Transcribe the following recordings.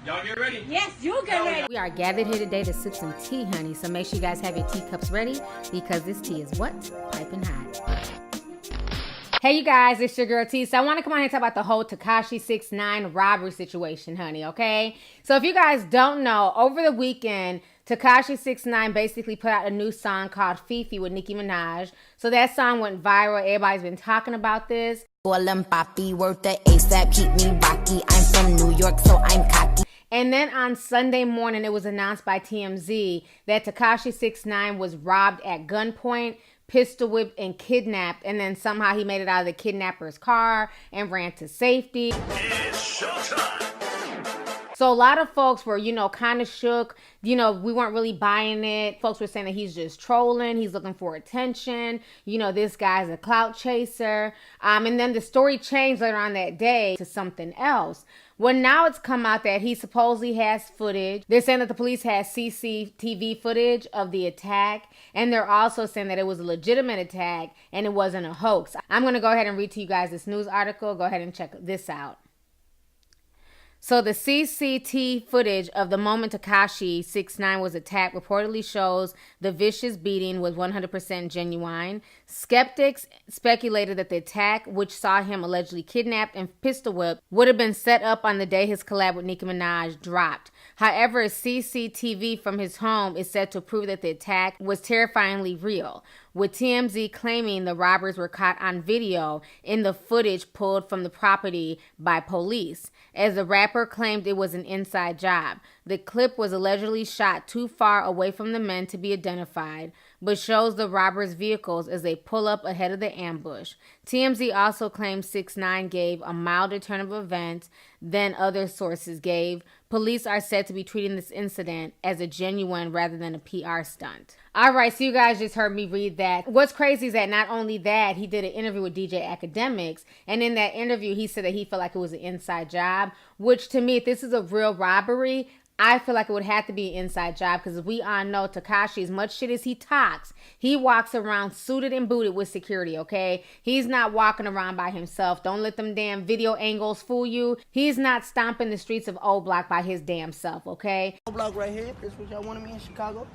Y'all get ready? Yes, you get ready. We are gathered here today to sip some tea, honey. So make sure you guys have your teacups ready because this tea is what? Piping hot. Hey, you guys, it's your girl T. So I want to come on here and talk about the whole Tekashi69 robbery situation, honey, okay? So if you guys don't know, over the weekend, Tekashi69 basically put out a new song called Fifi with Nicki Minaj. So that song went viral. Everybody's been talking about this. Papi worth the ASAP, keep me rocky. I'm from New York, so I'm cocky. And then on Sunday morning, it was announced by TMZ that Tekashi69 was robbed at gunpoint, pistol whipped, and kidnapped. And then somehow he made it out of the kidnapper's car and ran to safety. It's showtime. So a lot of folks were, kind of shook. We weren't really buying it. Folks were saying that he's just trolling. He's looking for attention. This guy's a clout chaser. And then the story changed later on that day to something else. Well, now it's come out that he supposedly has footage. They're saying that the police has CCTV footage of the attack. And they're also saying that it was a legitimate attack and it wasn't a hoax. I'm going to go ahead and read to you guys this news article. Go ahead and check this out. So the CCTV footage of the moment Tekashi69 was attacked reportedly shows the vicious beating was 100% genuine. Skeptics speculated that the attack, which saw him allegedly kidnapped and pistol whipped, would have been set up on the day his collab with Nicki Minaj dropped. However, CCTV from his home is said to prove that the attack was terrifyingly real, with TMZ claiming the robbers were caught on video in the footage pulled from the property by police, as the rapper claimed it was an inside job. The clip was allegedly shot too far away from the men to be identified, but shows the robbers' vehicles as they pull up ahead of the ambush. TMZ also claims 6ix9ine gave a milder turn of events than other sources gave. Police are said to be treating this incident as a genuine rather than a PR stunt. All right, so you guys just heard me read that. What's crazy is that not only that, he did an interview with DJ Academics, and in that interview, he said that he felt like it was an inside job, which to me, if this is a real robbery, I feel like it would have to be an inside job because we all know Tekashi, as much shit as he talks, he walks around suited and booted with security, okay? He's not walking around by himself. Don't let them damn video angles fool you. He's not stomping the streets of Old Block by his damn self, okay? Old Block right here. This what y'all wanted me in Chicago.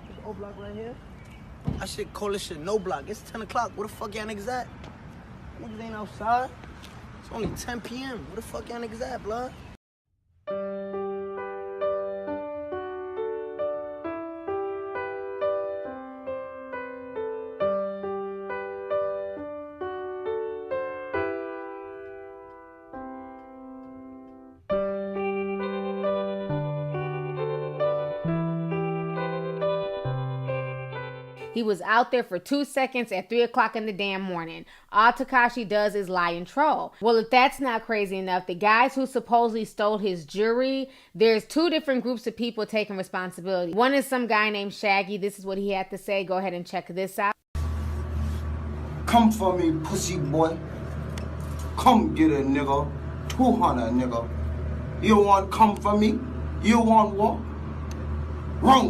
This Old Block right here. I should call this shit No Block. It's 10 o'clock. Where the fuck y'all niggas at? Niggas ain't outside. It's only 10 p.m. Where the fuck y'all niggas at, blood? He was out there for 2 seconds at 3 o'clock in the damn morning. All Tekashi does is lie and troll. Well, if that's not crazy enough, the guys who supposedly stole his jewelry, there's two different groups of people taking responsibility. One is some guy named Shaggy. This is what he had to say. Go ahead and check this out. Come for me, pussy boy. Come get a nigga. 200 nigga. You want come for me? You want what? Wrong.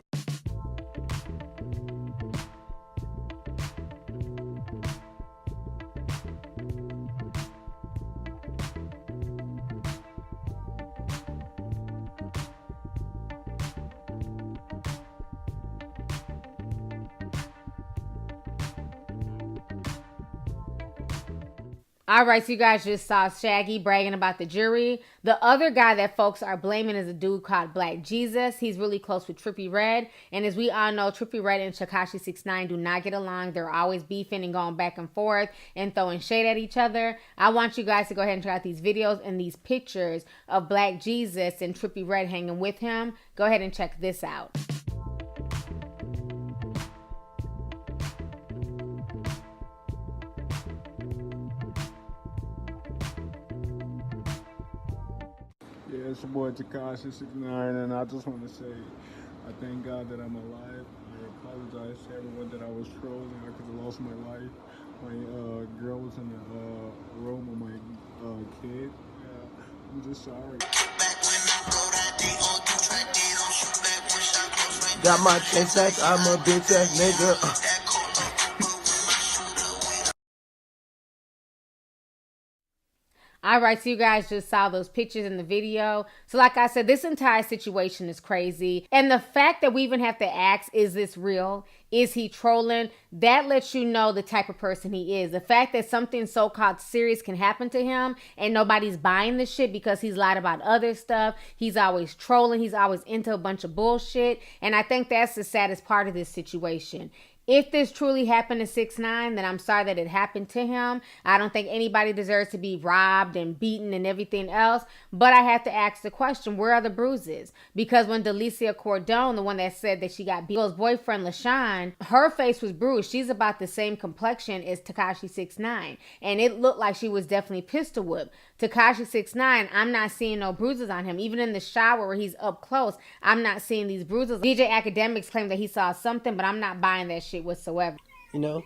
All right, so you guys just saw Shaggy bragging about the jury. The other guy that folks are blaming is a dude called Black Jezuss. He's really close with Trippie Redd. And as we all know, Trippie Redd and Tekashi69 do not get along. They're always beefing and going back and forth and throwing shade at each other. I want you guys to go ahead and check out these videos and these pictures of Black Jezuss and Trippie Redd hanging with him. Go ahead and check this out. Yeah, it's your boy Tekashi69, and I just want to say I thank God that I'm alive. I apologize to everyone that I was trolling. I could have lost my life. My girl was in the room with my kid. Yeah, I'm just sorry. Got my 10 sacks, I'm a bitch ass nigga. All All right, so you guys just saw those pictures in the video. So like I said, this entire situation is crazy. And the fact that we even have to ask, is this real? Is he trolling? That lets you know the type of person he is. The fact that something so-called serious can happen to him and nobody's buying the shit because he's lied about other stuff. He's always trolling. He's always into a bunch of bullshit. And I think that's the saddest part of this situation. If this truly happened to 6ix9ine, then I'm sorry that it happened to him. I don't think anybody deserves to be robbed and beaten and everything else. But I have to ask the question, where are the bruises? Because when Delicia Cordone, the one that said that she got beat, his boyfriend LaShawn, her face was bruised. She's about the same complexion as Tekashi69. And it looked like she was definitely pistol whipped. Tekashi69, I'm not seeing no bruises on him. Even in the shower where he's up close, I'm not seeing these bruises. DJ Academics claimed that he saw something, but I'm not buying that shit whatsoever. You know,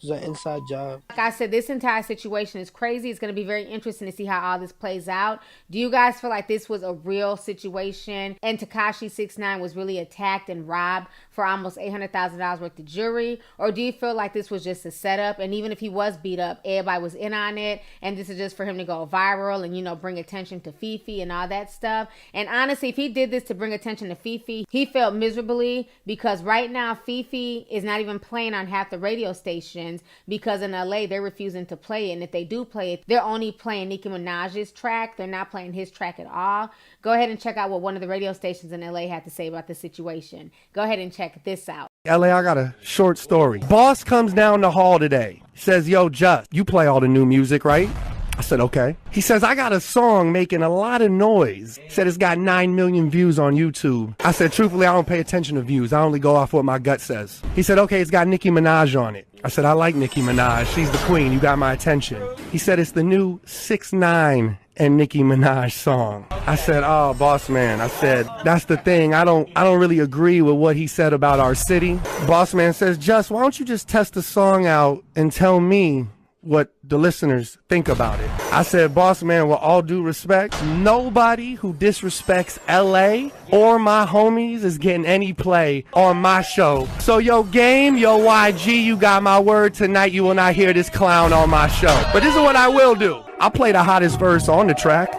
it's an inside job. Like I said, this entire situation is crazy. It's going to be very interesting to see how all this plays out. Do you guys feel like this was a real situation and Tekashi69 was really attacked and robbed for almost $800,000 worth of jewelry? Or do you feel like this was just a setup, and even if he was beat up, everybody was in on it and this is just for him to go viral and, you know, bring attention to Fifi and all that stuff? And honestly, if he did this to bring attention to Fifi, he failed miserably, because right now Fifi is not even playing on half the radio stations because in LA they're refusing to play it, and if they do play it, they're only playing Nicki Minaj's track. They're not playing his track at all. Go ahead and check out what one of the radio stations in LA had to say about the situation. Go ahead and check this out. LA, I got a short story. Boss comes down the hall today, says, yo, Just, you play all the new music, right? I said, okay. He says, I got a song making a lot of noise. Said it's got 9 million views on YouTube. I said, truthfully, I don't pay attention to views. I only go off what my gut says. He said, okay, it's got Nicki Minaj on it. I said, I like Nicki Minaj. She's the queen. You got my attention. He said, it's the new 6ix9ine and Nicki Minaj song. I said, oh, boss man. I said, that's the thing. I don't really agree with what he said about our city. Boss man says, Just, why don't you just test the song out and tell me what the listeners think about it? I said, boss man, with all due respect, nobody who disrespects LA or my homies is getting any play on my show. So yo Game, yo YG, you got my word. Tonight you will not hear this clown on my show. But this is what I will do. I'll play the hottest verse on the track.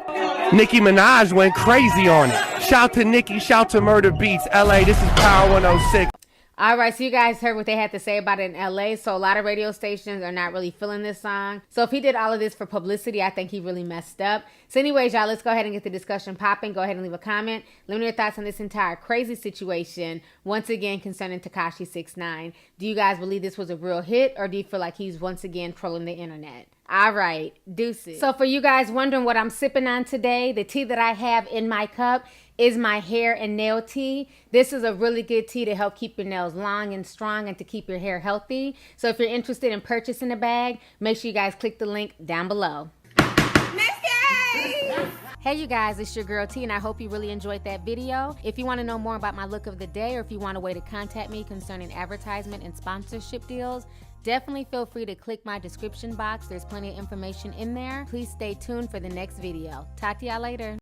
Nicki Minaj went crazy on it. Shout to Nicki, shout to Murder Beats. LA, this is Power 106. All right, so you guys heard what they had to say about it in LA. So a lot of radio stations are not really feeling this song. So if he did all of this for publicity, I think he really messed up. So anyways, y'all, let's go ahead and get the discussion popping. Go ahead and leave a comment. Let me know your thoughts on this entire crazy situation, once again, concerning Tekashi69. Do you guys believe this was a real hit, or do you feel like he's once again trolling the internet? All right, deuces. So for you guys wondering what I'm sipping on today, the tea that I have in my cup is my hair and nail tea. This is a really good tea to help keep your nails long and strong and to keep your hair healthy. So if you're interested in purchasing a bag, make sure you guys click the link down below. Hey you guys, it's your girl T, and I hope you really enjoyed that video. If you want to know more about my look of the day, or if you want a way to contact me concerning advertisement and sponsorship deals, definitely feel free to click my description box. There's plenty of information in there. Please stay tuned for the next video. Talk to y'all later.